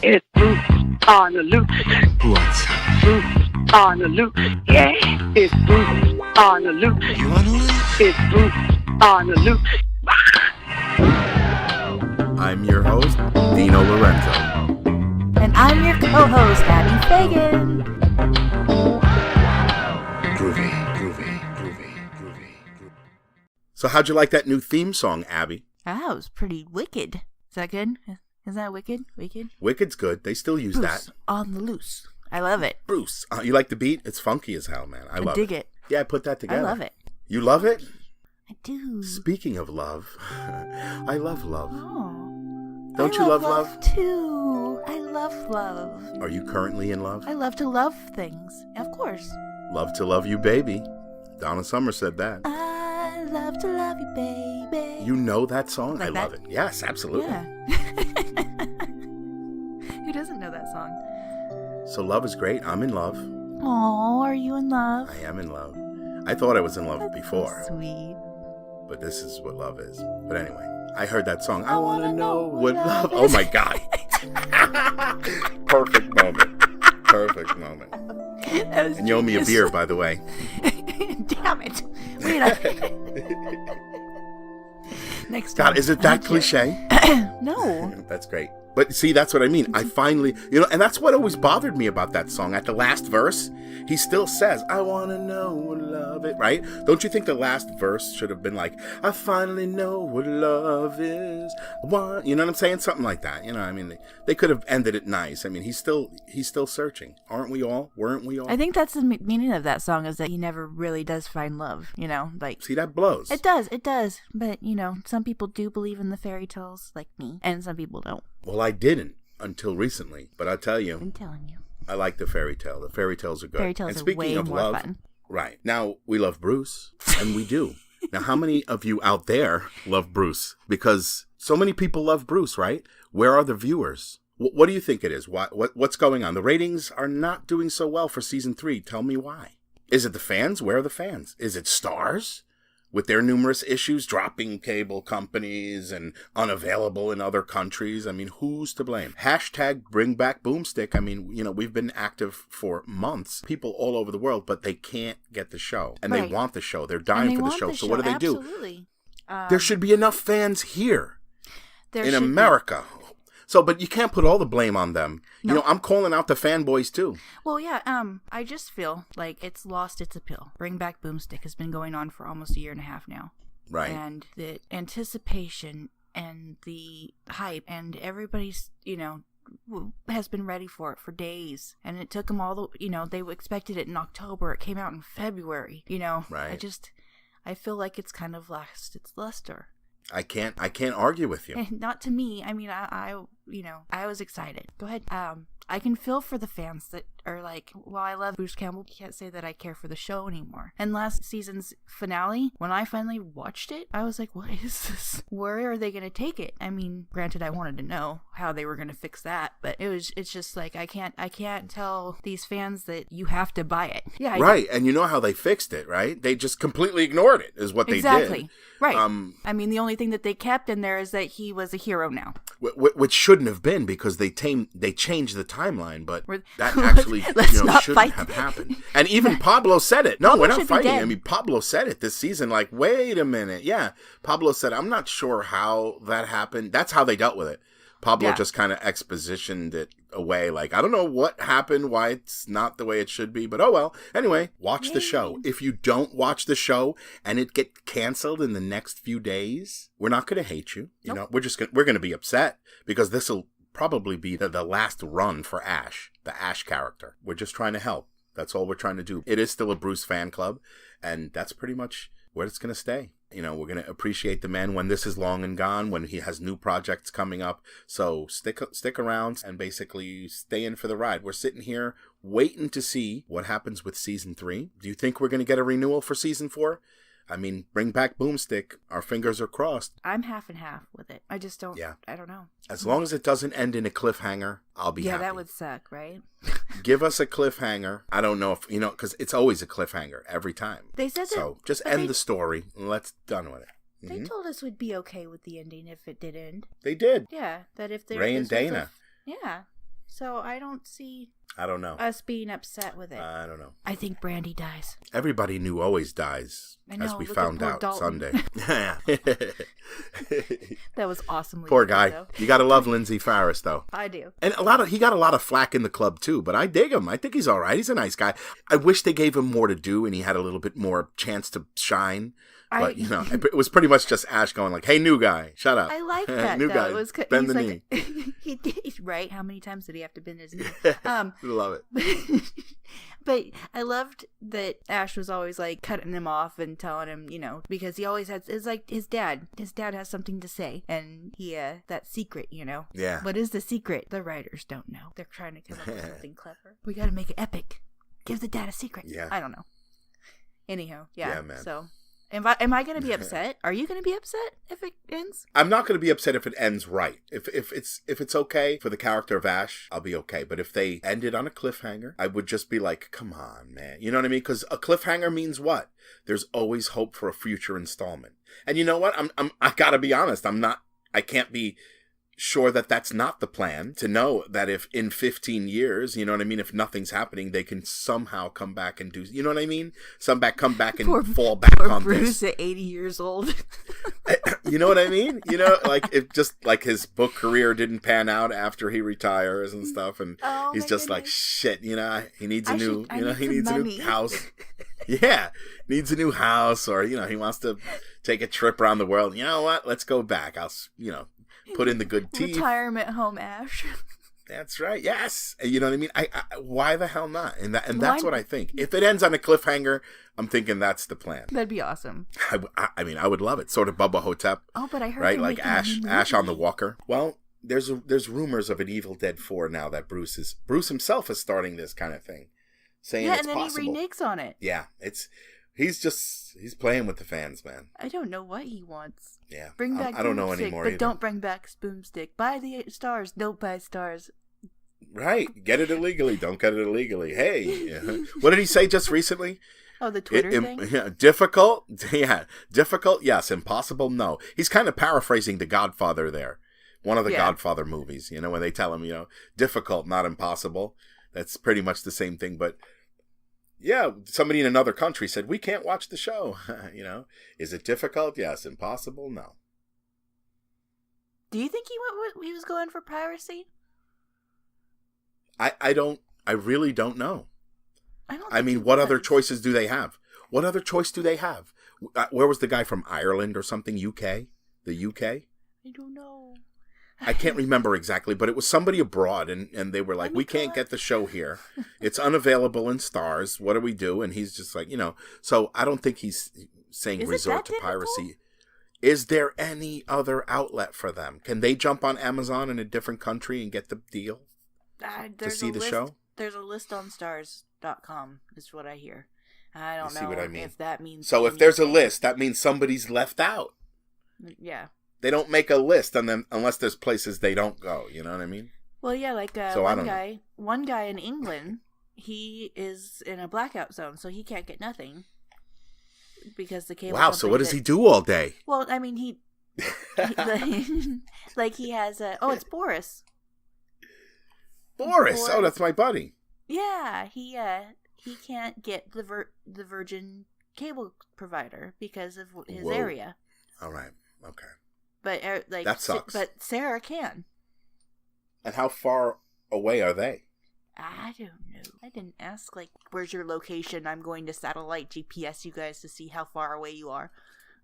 It's Bruce on the loose. What? Bruce on the loose. Yeah, it's Bruce on the loose. You wanna loose? It's Bruce on the loose. I'm your host, Dino Lorenzo. And I'm your co-host, Abby Fagan. Groovy. So how'd you like that new theme song, Abby? That was pretty wicked. Is that good? Is that wicked? Wicked's good. They still use Bruce that. on the loose. I love it. Bruce. You like the beat? It's funky as hell, man. I love dig it. Yeah, I put that together. I love it. You love it? I do. Speaking of love, I love love. Oh. Don't you love love? Too. I love love. Are you currently in love? I love to love things. Of course. Love to love you, baby. Donna Summer said that. I love to love you, baby. You know that song? Like I love that? it. Yes, absolutely. Yeah. Who doesn't know that song? So love is great. I'm in love. Oh, are you in love? I am in love. I thought I was in love before. So sweet. But this is what love is. But anyway, I heard that song. I want to know what love is. Oh my God. Perfect moment. And you owe me a beer, by the way. Damn it. Wait. Next time. God, is it that cliche? No. That's great. But see, that's what I mean. I finally, and that's what always bothered me about that song. At the last verse, he still says, I want to know what love is, right? Don't you think the last verse should have been like, I finally know what love is. You know what I'm saying? Something like that. I mean, they could have ended it nice. I mean, he's still searching. Aren't we all? Weren't we all? I think that's the meaning of that song, is that he never really does find love, like. See, that blows. It does. But, some people do believe in the fairy tales, like me, and some people don't. Well, I didn't until recently, but I'll tell you. I'm telling you. I like the fairy tale. The fairy tales are good. Fairy tales and are speaking way of more love, fun. Right. Now, we love Bruce, and we do. Now, how many of you out there love Bruce? Because so many people love Bruce, right? Where are the viewers? What do you think it is? What's going on? The ratings are not doing so well for season 3. Tell me why. Is it the fans? Where are the fans? Is it Stars? With their numerous issues, dropping cable companies and unavailable in other countries. I mean, who's to blame? Hashtag bring back Boomstick. I mean, we've been active for months. People all over the world, but they can't get the show. And Right. they want the show. They're dying for the show. So what do they do? Absolutely. There should be enough fans here There in should be. America. So, but you can't put all the blame on them. No. I'm calling out the fanboys too. Well, yeah, I just feel like it's lost its appeal. Bring Back Boomstick has been going on for almost a year and a half now. Right. And the anticipation and the hype and everybody's, has been ready for it for days. And it took them they expected it in October. It came out in February, Right. I feel like it's kind of lost its luster. I can't argue with you. And not to me. I mean, I was excited. Go ahead. I can feel for the fans that are like, well, I love Bruce Campbell. Can't say that I care for the show anymore. And last season's finale, when I finally watched it, I was like, what is this? Where are they going to take it? I mean, granted, I wanted to know how they were going to fix that, but it's just like, I can't tell these fans that you have to buy it. Yeah. Right. And you know how they fixed it, right? They just completely ignored it is what they did. Exactly. Right. I mean, the only thing that they kept in there is that he was a hero now. Which shouldn't have been, because they changed the timeline, but that Let's actually not shouldn't fight. have happened. And even Pablo said it. No, Pablo we're not should be fighting. dead. I mean, Pablo said it this season, like, wait a minute. Yeah, Pablo said, I'm not sure how that happened. That's how they dealt with it. Pablo just kind of expositioned it away, like, I don't know what happened, why it's not the way it should be, but oh well. Anyway, watch the show. If you don't watch the show and it get canceled in the next few days, we're not going to hate you. Nope. We're going to be upset, because this will probably be the last run for Ash, the Ash character. We're just trying to help. That's all we're trying to do. It is still a Bruce fan club, and that's pretty much where it's going to stay. We're going to appreciate the man when this is long and gone, when he has new projects coming up. So stick around and basically stay in for the ride. We're sitting here waiting to see what happens with season 3. Do you think we're going to get a renewal for season 4? I mean, bring back Boomstick. Our fingers are crossed. I'm half and half with it. I just don't. Yeah. I don't know. As long as it doesn't end in a cliffhanger, I'll be happy. Yeah, that would suck, right? Give us a cliffhanger. I don't know if, because it's always a cliffhanger every time. They said that. So just end the story and let's done with it. They told us we'd be okay with the ending if it did end. They did. Yeah, that if they Ray and Dana. Yeah. So I don't see I don't know. us being upset with it. I don't know. I think Brandy dies. Everybody knew always dies, I know, as we look at found poor out Dalton. Sunday. That was awesomely Poor funny, guy. though. You gotta love Lindsay Farris, though. I do. And he got a lot of flack in the club too, but I dig him. I think he's all right. He's a nice guy. I wish they gave him more to do and he had a little bit more chance to shine. But it was pretty much just Ash going like, "Hey, new guy, shut up." I like that. New though. guy, It was bend he's the like, knee. he did right. How many times did he have to bend his knee? Love it. But I loved that Ash was always like cutting him off and telling him, because he always has. It's like his dad. His dad has something to say, and he that secret, Yeah. What is the secret? The writers don't know. They're trying to come up with something clever. We got to make it epic. Give the dad a secret. Yeah. I don't know. Anyhow, yeah man. So. Am I going to be upset? Are you going to be upset if it ends? I'm not going to be upset if it ends right. If it's okay for the character of Ash, I'll be okay. But if they ended on a cliffhanger, I would just be like, "Come on, man." You know what I mean? Because a cliffhanger means what? There's always hope for a future installment. And you know what? I got to be honest. I can't be sure that that's not the plan, to know that if in 15 years, you know what I mean, if nothing's happening, they can somehow come back and do, you know what I mean? Come back and fall back on Bruce this. at 80 years old. You know what I mean? Like it just like his book career didn't pan out after he retires and stuff, and he's just like, shit, he needs a new house. Yeah, needs a new house, or he wants to take a trip around the world. You know what? Let's go back. I'll put in the good teeth. Retirement home, Ash. That's right. Yes. You know what I mean? I why the hell not? And that's what I think. If it ends on a cliffhanger, I'm thinking that's the plan. That'd be awesome. I mean, I would love it. Sort of Bubba Hotep. Oh, but I heard right, like Ash on the Walker. Well, there's rumors of an Evil Dead 4 now that Bruce himself is starting this kind of thing, saying it's possible. He reneges on it. Yeah, he's playing with the fans, man. I don't know what he wants. Yeah, bring back. I don't know Boomstick, anymore. But either. don't bring back Boomstick. Buy the stars. Don't buy stars. Right, get it illegally. Don't get it illegally. Hey, what did he say just recently? Oh, the Twitter thing? Yeah, difficult? Yeah. Difficult? Yes. Impossible? No. He's kind of paraphrasing The Godfather there. One of the Godfather movies, when they tell him, difficult, not impossible. That's pretty much the same thing. But yeah, somebody in another country said, we can't watch the show. Is it difficult? Yes. Impossible? No. Do you think he was going for piracy? I really don't know. I mean, what other choices do they have? What other choice do they have? Where was the guy from Ireland or something? UK? The UK? I don't know. I can't remember exactly, but it was somebody abroad, and they were like, we can't get the show here. It's unavailable in stars. What do we do? And he's just like, So I don't think he's saying resort to piracy. Is there any other outlet for them? Can they jump on Amazon in a different country and get the deal to see the show? There's a list on stars.com is what I hear. I don't know what I mean? if that means... So if there's a list, that means somebody's left out. Yeah. They don't make a list on them unless there's places they don't go. You know what I mean? Well, yeah, like one guy in England, he is in a blackout zone, so he can't get nothing because the cable. Wow. So what does he do all day? Well, I mean, he like he has a. Oh, it's Boris. Boris. Oh, that's my buddy. Yeah, he can't get the Virgin cable provider because of his area. All right. Okay. But that sucks. But Sarah can. And how far away are they? I don't know. I didn't ask. Where's your location? I'm going to satellite GPS you guys to see how far away you are.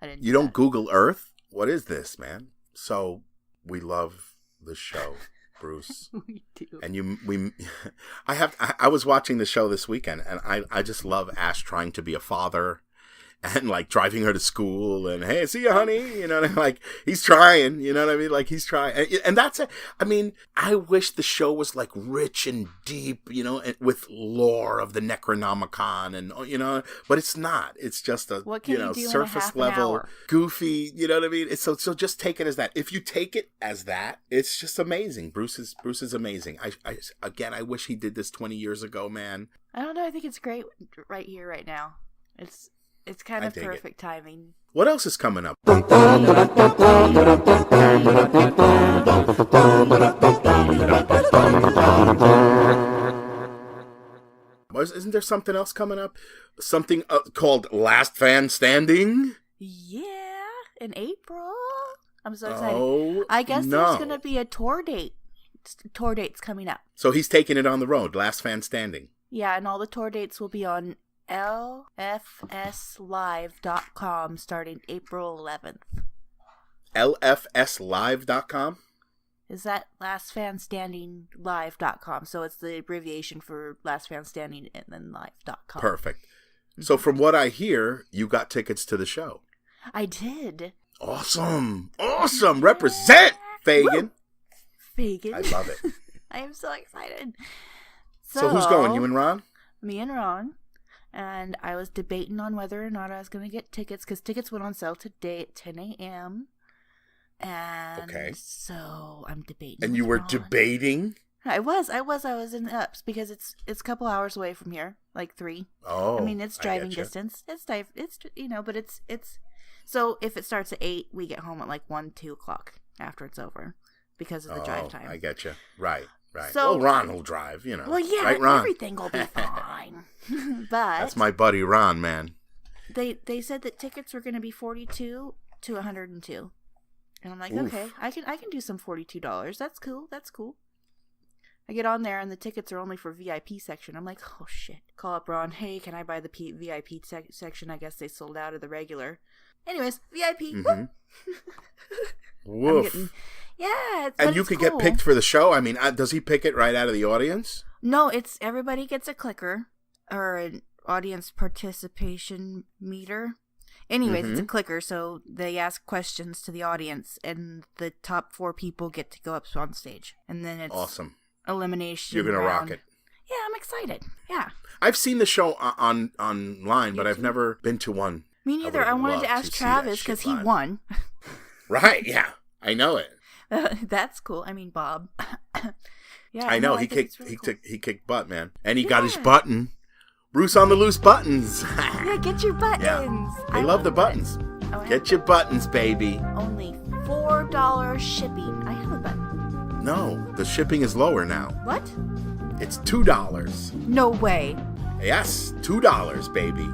I didn't. You don't Google Earth? What is this, man? So we love the show, Bruce. We do. And I was watching the show this weekend, and I just love Ash trying to be a father. And driving her to school and, hey, see you, honey. You know what I mean? He's trying, you know what I mean? He's trying. And that's it. I mean, I wish the show was rich and deep, and with lore of the Necronomicon and, but it's not. It's just a, surface level, goofy, you know what I mean? So just take it as that. If you take it as that, it's just amazing. Bruce is amazing. I wish he did this 20 years ago, man. I don't know. I think it's great right here, right now. It's kind I of dig it. perfect timing. What else is coming up? Isn't there something else coming up? Something called Last Fan Standing? Yeah, in April. I'm so excited. Oh, I guess no. there's going to be a tour date. Tour dates coming up. So he's taking it on the road, Last Fan Standing. Yeah, and all the tour dates will be on lfslive.com starting April 11th. lfslive.com? Is that lastfanstandinglive.com? So it's the abbreviation for Last Fan Standing and then live.com. Perfect. So from what I hear, you got tickets to the show. I did. Awesome. Awesome. Represent, Fagin. Woo! Fagin. I love it. I am so excited. So who's going? You and Ron? Me and Ron. And I was debating on whether or not I was going to get tickets because tickets went on sale today at 10 a.m. And so I'm debating. And you were debating? I was in the ups because it's a couple hours away from here, like 3. Oh, I mean, it's driving distance. It's but it's so if it starts at 8, we get home at like 1-2 o'clock after it's over because of the drive time. I get you. Right. So, well, Ron will drive, you know. Well, yeah, right, Ron? everything will be fine. But that's my buddy Ron, man. They said that tickets were going to be $42 to $102. And I'm like, Oof. okay, I can do some $42. That's cool. I get on there and the tickets are only for VIP section. I'm like, oh shit. Call up Ron. Hey, can I buy the VIP section? I guess they sold out of the regular. Anyways, VIP. Mm-hmm. Woof. And you could get picked for the show? I mean, does he pick it right out of the audience? No, it's everybody gets a clicker or an audience participation meter. Anyways, it's a clicker, so they ask questions to the audience, and the top 4 people get to go up on stage. And then it's awesome. Elimination. You're going to rock it. Yeah, I'm excited. Yeah. I've seen the show online, but I've never been to one. Me neither. I wanted to ask Travis because he won. Right, yeah. I know it. That's cool. I mean, Bob. Yeah, I know. I he kicked butt, man. And he Yeah. got his button. Bruce on the loose buttons. Yeah, get your buttons. Yeah. I love the buttons. Get your buttons, baby. Only $4 shipping. I have a button. No, the shipping is lower now. What? It's $2. No way. Yes, $2, baby.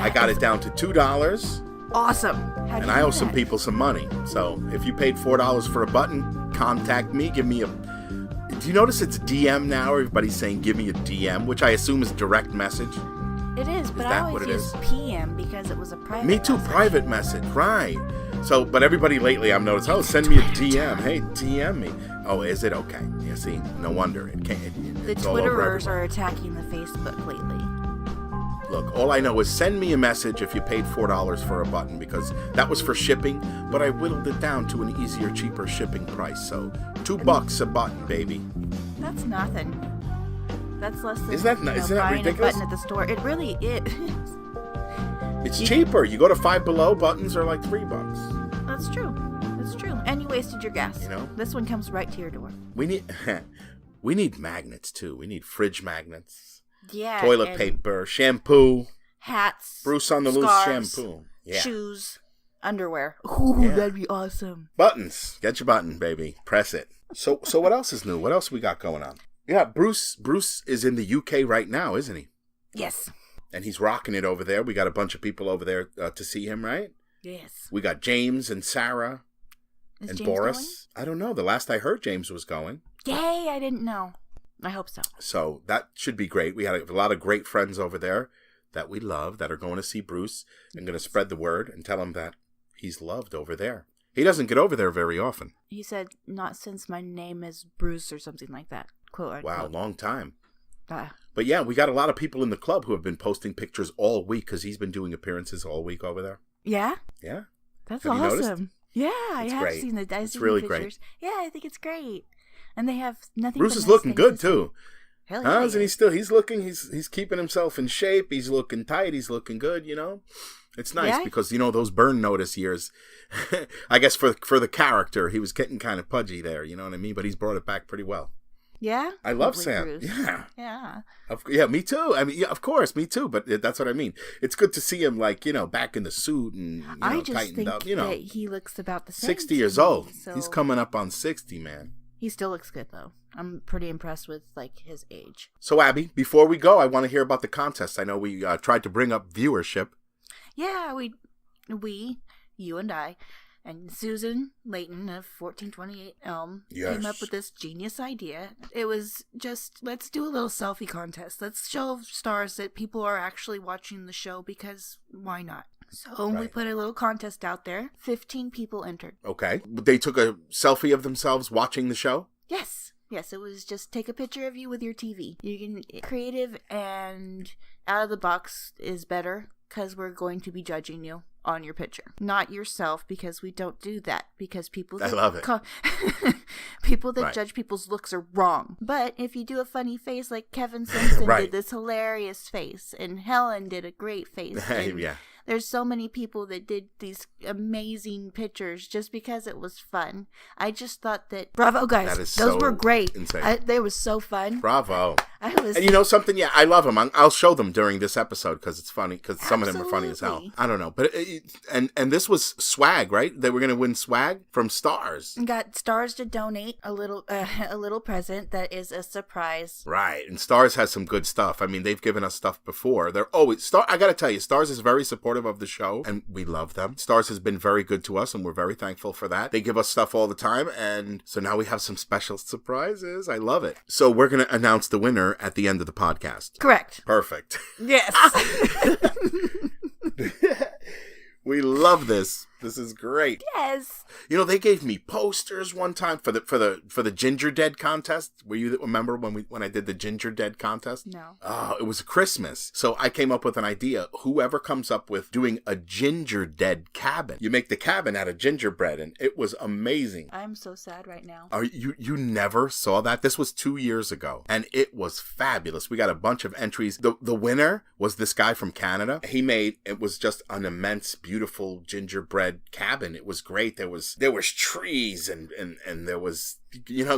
I got it down to $2. Awesome. And I owe some people some money. So if you paid $4 for a button, contact me. Give me a... Do you notice it's DM now? Everybody's saying give me a DM, which I assume is direct message. It is, but I always use PM because it was a private Me too, message. private message, right. So, but everybody lately I've noticed, send me a DM. Hey, DM me. Oh, is it? Okay. Yeah, see, no wonder. The it's all over Twitterers everywhere. are attacking the Facebook lately. Look, all I know is send me a message if you paid $4 for a button, because that was for shipping, but I whittled it down to an easier, cheaper shipping price. So $2 a button, baby. That's nothing. That's less than Isn't that buying ridiculous? a button at the store. It really is. It's cheaper. You go to Five Below, buttons are like $3. That's true. That's true. And you wasted your gas. You know? This one comes right to your door. We need magnets too. We need fridge magnets. Yeah. Toilet paper, shampoo, hats. Bruce on the loose shampoo. Yeah. Shoes. Underwear. Ooh, Yeah. that'd be awesome. Buttons. Get your button, baby. Press it. So what else is new? What else we got going on? Yeah, Bruce is in the UK right now, isn't he? Yes. And he's rocking it over there. We got a bunch of people over there to see him, right? Yes. We got James and Sarah Is and James Boris. going? I don't know. The last I heard, James was going. Yay, I didn't know. I hope so. So that should be great. We had a lot of great friends over there that we love that are going to see Bruce and going to spread the word and tell him that he's loved over there. He doesn't get over there very often. He said, not since my name is Bruce or something like that. Quote, unquote. Wow, long time. But yeah, we got a lot of people in the club who have been posting pictures all week because he's been doing appearances all week over there. Yeah? Yeah. That's Have you noticed? awesome. Yeah, I have great. seen the It's really pictures. great. Yeah, I think it's great. And they have nothing Bruce but is nice looking things good to say. too. Hell Huh? yeah. Isn't he still? He's looking. He's keeping himself in shape. He's looking tight. He's looking good. You know, it's nice Yeah. because those Burn Notice years. I guess for the character, he was getting kind of pudgy there. You know what I mean? But he's brought it back pretty well. Yeah? I love Lovely Sam. Bruce. Yeah. Yeah. Yeah, me too. I mean, yeah, of course, me too. But that's what I mean. It's good to see him, like, back in the suit and, I just tightened think up, that he looks about the same. 60 to years me, old. so He's coming up on 60, man. he still looks good, though. I'm pretty impressed with, his age. So, Abby, before we go, I want to hear about the contest. I know we tried to bring up viewership. Yeah, we, you and I, and Susan Layton of 1428 Elm came up with this genius idea. It was just, let's do a little selfie contest. Let's show stars that people are actually watching the show, because why not? So we put a little contest out there. 15 people entered. Okay. They took a selfie of themselves watching the show? Yes. Yes, it was just take a picture of you with your TV. You can, creative and out of the box is better, because we're going to be judging you on your picture, not yourself, because we don't do that, because people I love it. People that judge people's looks are wrong. But if you do a funny face, like Kevin Simpson did this hilarious face, and Helen did a great face, Yeah. There's so many people that did these amazing pictures just because it was fun. I just thought that, bravo, guys. Those were great. Insane. They were so fun. Bravo. And you know something? Yeah, I love them. I'll show them during this episode because it's funny, because some of them are funny as hell. I don't know. But and this was swag, right? They were going to win swag from Stars. Got Stars to donate a little present that is a surprise. Right. And Stars has some good stuff. I mean, they've given us stuff before. They're always I got to tell you, Stars is very supportive of the show, and we love them. Stars has been very good to us, and we're very thankful for that. They give us stuff all the time, and so now we have some special surprises. I love it. So we're going to announce the winner at the end of the podcast. Correct. Perfect. Yes. We love this. This is great. Yes. They gave me posters one time for the Ginger Dead contest. Were you remember when I did the Ginger Dead contest? No. Oh, it was Christmas. So I came up with an idea. Whoever comes up with doing a Ginger Dead cabin, you make the cabin out of gingerbread, and it was amazing. I'm so sad right now. Are you never saw that? This was 2 years ago, and it was fabulous. We got a bunch of entries. The winner was this guy from Canada. It was just an immense, beautiful gingerbread cabin. It was great. There was trees and there was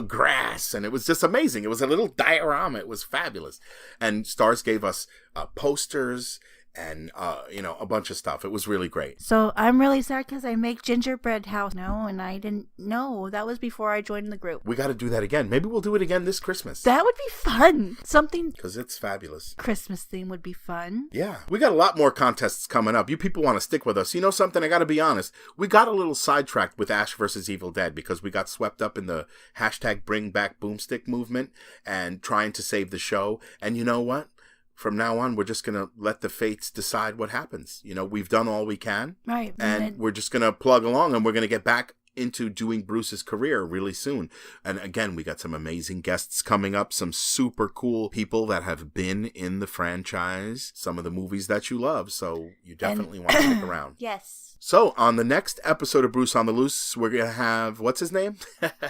grass, and it was just amazing. It was a little diorama. It was fabulous. And Stars gave us posters and a bunch of stuff. It was really great. So I'm really sad because I make gingerbread house now, and I didn't know. That was before I joined the group. We got to do that again. Maybe we'll do it again this Christmas. That would be fun. Something because it's fabulous. Christmas theme would be fun. Yeah, we got a lot more contests coming up. You people want to stick with us. You know something? I got to be honest. We got a little sidetracked with Ash vs. Evil Dead because we got swept up in the hashtag Bring Back Boomstick movement and trying to save the show. And you know what? From now on, we're just going to let the fates decide what happens. We've done all we can. Right. And we're just going to plug along, and we're going to get back into doing Bruce's career really soon. And again, we got some amazing guests coming up, some super cool people that have been in the franchise, some of the movies that you love. So you definitely want to stick around. Yes. So on the next episode of Bruce on the Loose, we're going to have, what's his name?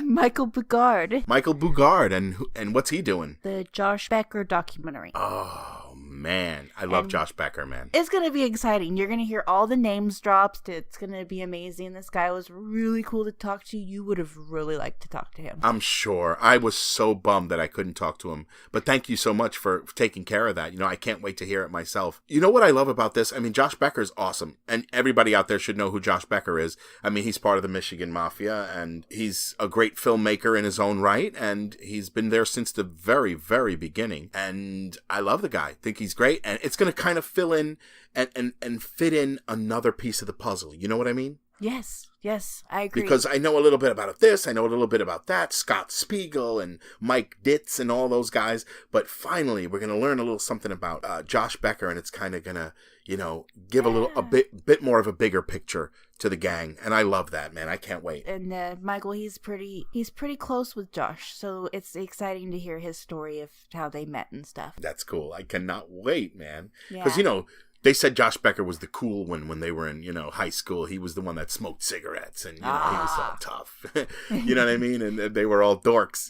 Michael Bugard. Michael Bugard. And what's he doing? The Josh Becker documentary. Oh, man. I love Josh Becker, man. It's going to be exciting. You're going to hear all the names dropped. It's going to be amazing. This guy was really cool to talk to. You would have really liked to talk to him. I'm sure. I was so bummed that I couldn't talk to him. But thank you so much for taking care of that. I can't wait to hear it myself. You know what I love about this? I mean, Josh Becker's awesome. And everybody out there should know who Josh Becker is. I mean, he's part of the Michigan Mafia, and he's a great filmmaker in his own right, and he's been there since the very, very beginning. And I love the guy. I think he's great, and it's going to kind of fill in and fit in another piece of the puzzle. You know what I mean? Yes, I agree. Because I know a little bit about this, I know a little bit about that, Scott Spiegel and Mike Ditz and all those guys, but finally we're going to learn a little something about Josh Becker, and it's kind of going to, give a bit more of a bigger picture to the gang, and I love that, man. I can't wait. And Michael, he's pretty close with Josh, so it's exciting to hear his story of how they met and stuff. That's cool. I cannot wait, man. Because, they said Josh Becker was the cool one when they were in, high school. He was the one that smoked cigarettes, and, he was all tough. You know what I mean? And they were all dorks,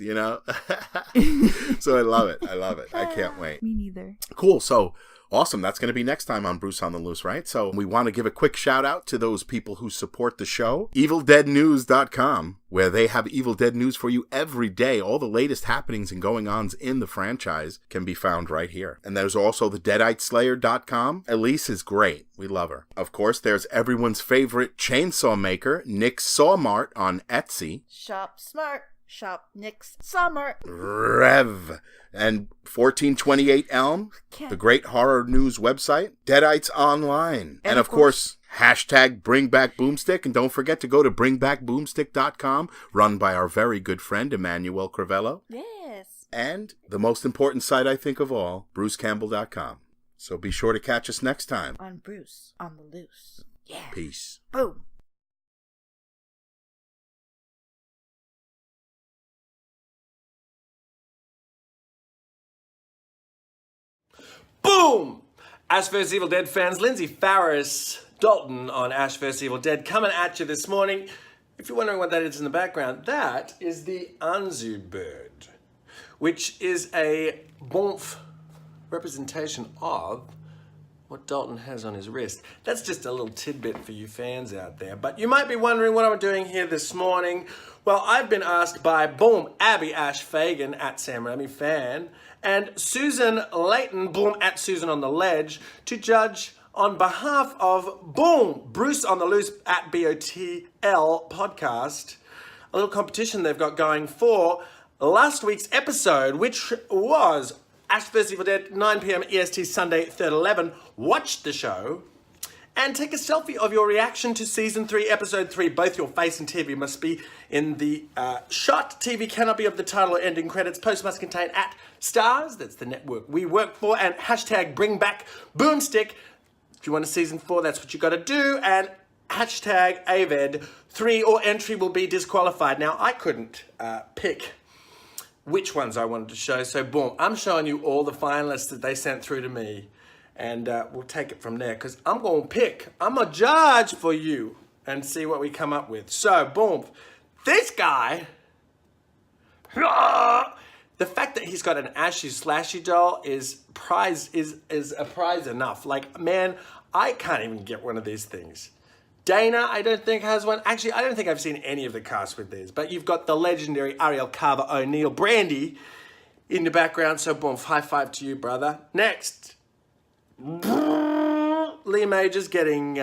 So I love it. I can't wait. Me neither. Cool. So Awesome. That's going to be next time on Bruce on the Loose, right? So we want to give a quick shout out to those people who support the show. EvilDeadNews.com, where they have Evil Dead news for you every day. All the latest happenings and going-ons in the franchise can be found right here. And there's also the DeaditeSlayer.com. Elise is great. We love her. Of course, there's everyone's favorite chainsaw maker, Nick Sawmart on Etsy. Shop smart. Shop Nick's Summer. Rev. And 1428 Elm, the great horror news website. Deadites Online. And of course, hashtag Bring Back Boomstick. And don't forget to go to bringbackboomstick.com, run by our very good friend, Emmanuel Crivello. Yes. And the most important site, I think, of all, brucecampbell.com. So be sure to catch us next time. On Bruce on the Loose. Yeah. Peace. Boom. Boom! Ash vs. Evil Dead fans, Lindsay Farris Dalton on Ash vs. Evil Dead coming at you this morning. If you're wondering what that is in the background, that is the Anzu bird, which is a Bonf representation of what Dalton has on his wrist. That's just a little tidbit for you fans out there. But you might be wondering what I'm doing here this morning. Well, I've been asked by Boom, Abby Ash Fagan at Sam Raimi Fan, and Susan Layton, Boom, at Susan on the Ledge, to judge on behalf of Boom, Bruce on the Loose at BOTL podcast, a little competition they've got going for last week's episode, which was Ash vs. Evil Dead, 9 p.m. EST, Sunday, 3rd 11. Watch the show and take a selfie of your reaction to Season 3, Episode 3. Both your face and TV must be in the shot. TV cannot be of the title or ending credits. Post must contain @stars, that's the network we work for, and hashtag Bring Back Boomstick. If you want a Season 4, that's what you got to do. And hashtag AVED 3 or entry will be disqualified. Now, I couldn't pick which ones I wanted to show, so boom, I'm showing you all the finalists that they sent through to me, and we'll take it from there, because I'm going to pick, I'm a judge for you, and see what we come up with. So, boom, this guy, the fact that he's got an Ashy Slashy doll is a prize enough. Like, man, I can't even get one of these things. Dana, I don't think, has one. Actually, I don't think I've seen any of the cast with these. But you've got the legendary Ariel Carver O'Neill Brandy in the background. So, boom, high five to you, brother. Next, Lee Majors getting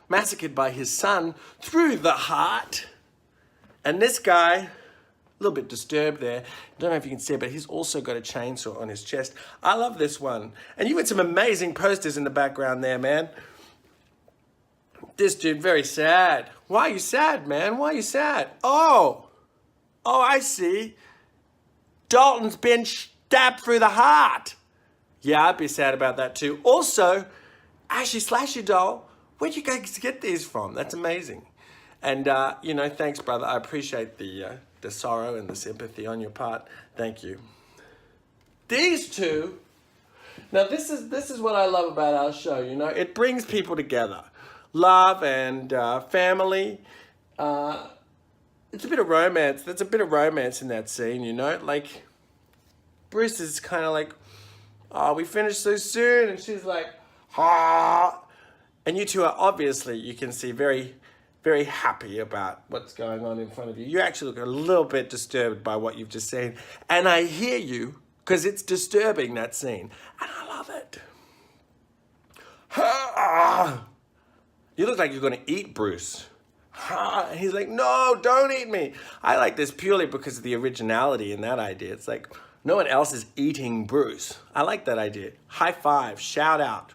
massacred by his son through the heart. And this guy, a little bit disturbed there. Don't know if you can see it, but he's also got a chainsaw on his chest. I love this one. And you got some amazing posters in the background there, man. This dude, very sad. Why are you sad, man? Why are you sad? Oh, I see. Dalton's been stabbed through the heart. Yeah, I'd be sad about that too. Also, Ashy Slashy doll, where'd you guys get these from? That's amazing. And, thanks, brother. I appreciate the sorrow and the sympathy on your part. Thank you. These two, now this is what I love about our show, It brings people together. Love and family. It's a bit of romance. There's a bit of romance in that scene, Like, Bruce is kind of like, oh, we finished so soon. And she's like, ah. And you two are obviously, you can see, very, very happy about what's going on in front of you. You actually look a little bit disturbed by what you've just seen. And I hear you, because it's disturbing, that scene. And I love it. You look like you're going to eat Bruce. And he's like, no, don't eat me. I like this purely because of the originality in that idea. It's like, no one else is eating Bruce. I like that idea. High five, shout out.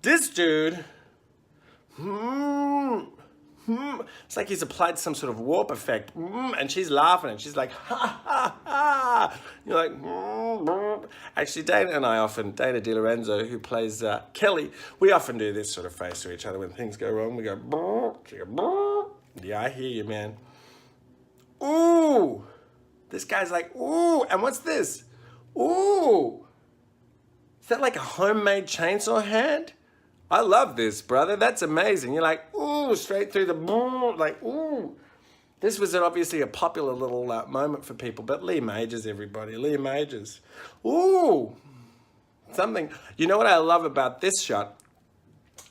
This dude, it's like he's applied some sort of warp effect. And she's laughing and she's like, ha, ha, ha. You're like, Actually, Dana and I often, Dana DiLorenzo, who plays Kelly, we often do this sort of face to each other when things go wrong. We go, yeah, I hear you, man. Ooh. This guy's like, ooh. And what's this? Ooh. Is that like a homemade chainsaw hand? I love this, brother. That's amazing. You're like, ooh, straight through the, like, ooh. This was obviously a popular little moment for people, but Lee Majors, everybody. Lee Majors. Ooh. something. You know what I love about this shot?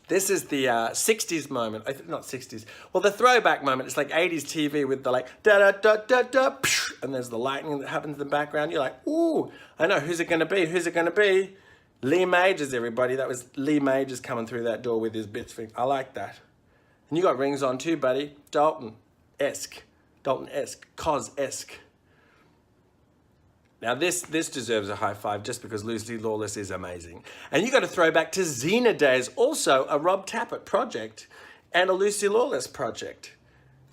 This is the 60s moment. Not 60s. Well, the throwback moment. It's like 80s TV with the like da-da-da-da-da, and there's the lightning that happens in the background. You're like, ooh, I know. Who's it going to be? Who's it going to be? Lee Majors, everybody. That was Lee Majors coming through that door with his bits. I like that. And you got rings on too, buddy. Dalton-esque. Dalton-esque. Cos-esque. Now this deserves a high five just because Lucy Lawless is amazing. And you got to throw back to Xena Days, also a Rob Tappert project and a Lucy Lawless project.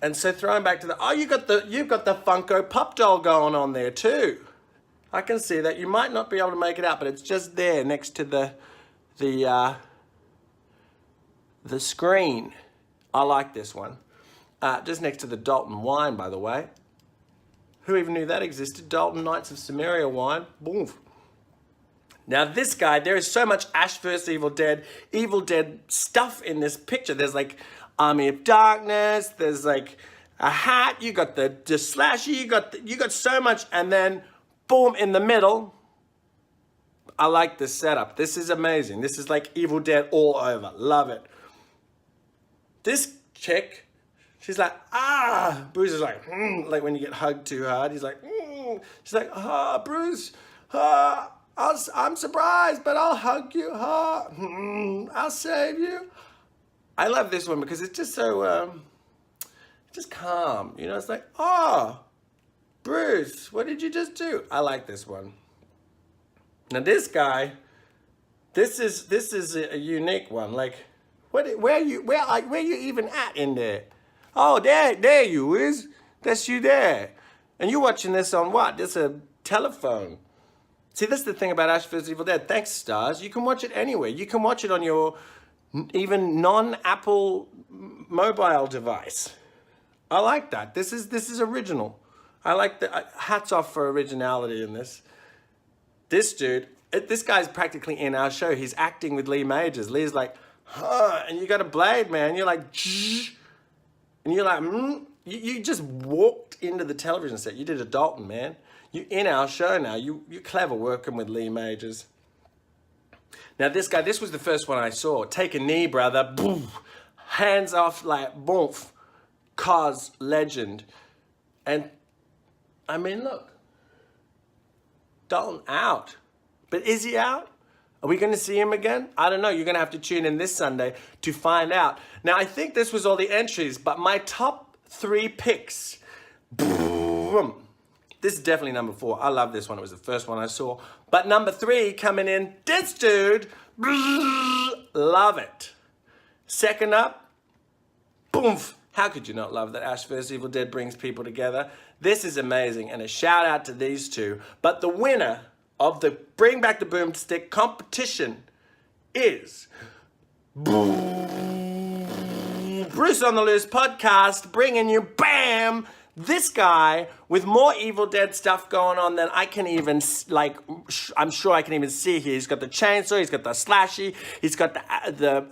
And so throwing back to you've got the Funko Pop doll going on there too. I can see that. You might not be able to make it out, but it's just there next to the screen. I like this one. Just next to the Dalton wine, by the way. Who even knew that existed? Dalton Knights of Samaria wine. Boom. Now this guy, there is so much Ash vs. Evil Dead stuff in this picture. There's like Army of Darkness. There's like a hat. You got the slashy. You got so much, and then boom in the middle. I like this setup. This is amazing. This is like Evil Dead all over. Love it. This chick. She's like, Bruce is like when you get hugged too hard. He's like, She's like, Bruce, I'm surprised, but I'll hug you. I'll save you. I love this one because it's just so, just calm. You know, it's like, Bruce, what did you just do? I like this one. Now this guy, this is a unique one. Like, where you even at in there? Oh, there you is. That's you there. And you're watching this on what? This a telephone. See, that's the thing about Ash vs. Evil Dead. Thanks, Stars. You can watch it anywhere. You can watch it on your even non-Apple mobile device. I like that. This is original. I like the hats off for originality in this. This dude, this guy's practically in our show. He's acting with Lee Majors. Lee's like, and you got a blade, man. You're like, and you're like, You just walked into the television set. You did a Dalton, man. You're in our show now. You're clever working with Lee Majors. Now this guy, this was the first one I saw. Take a knee, brother. Boom. Hands off like boom. Cos legend. And I mean, look. Dalton out. But is he out? Are we going to see him again? I don't know. You're going to have to tune in this Sunday to find out. Now, I think this was all the entries, but my top 3 picks. Boom. This is definitely number 4. I love this one. It was the first one I saw. But number 3 coming in, this dude. Love it. Second up, boom. How could you not love that Ash vs. Evil Dead brings people together? This is amazing. And a shout out to these two. But the winner of the Bring Back the Boomstick competition is Bruce on the Loose podcast, bringing you, bam, this guy with more Evil Dead stuff going on than I can even, like, I'm sure I can even see here. He's got the chainsaw, he's got the slashy, he's got the